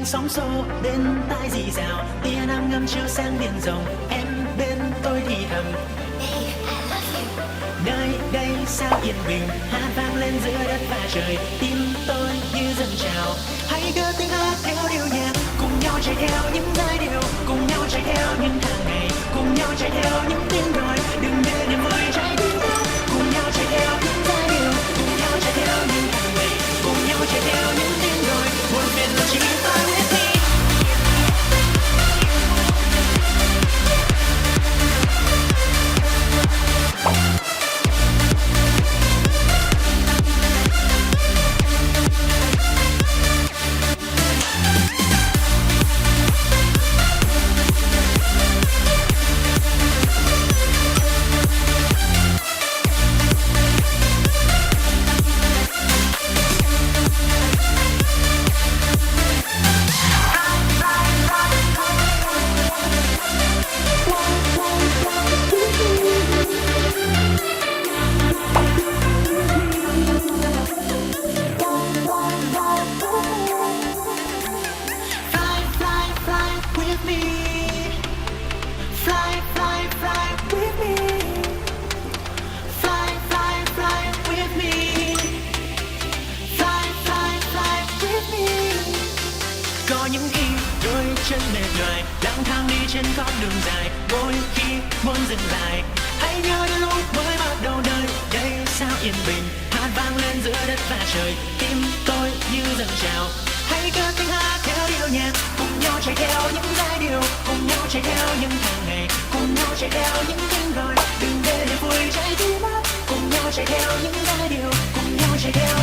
tiếng sóng xô bên tai rì rào, tia nắng ngâm chiếu sang biển rộng, em bên tôi thì thầm nơi đây sao yên bình, hát vang lên giữa đất và trời, tim tôi như dâng trào. Hãy đưa tiếng hát theo điệu nhạc, cùng nhau chạy theo những giai điệu, cùng nhau chạy theo những tháng ngày, cùng nhau chạy theo những tiếng gọi, đừng để niềm vui trái tim ta. Cùng nhau chạy theo những giai điệu, cùng nhau chạy theo những tháng ngày, cùng nhau chạy theo những tiếng gọi, buồn phiền là chỉ fly with me. Có những khi đôi chân mệt nhoài, lang thang đi trên con đường dài, đôi khi muốn dừng lại. Hãy nhớ đến lúc mới bắt đầu đời, đây sao yên bình, hát vang lên giữa đất và trời, tim tôi như dâng trào. Hãy cất tiếng hát theo điệu nhạc, cùng nhau chạy theo những giai điệu, cùng nhau chạy theo những tháng ngày, cùng nhau chạy theo những tiếng gọi, đừng để niềm vui cháy tim mất. Cùng nhau chạy theo những giai điệu, cùng nhau chạy theo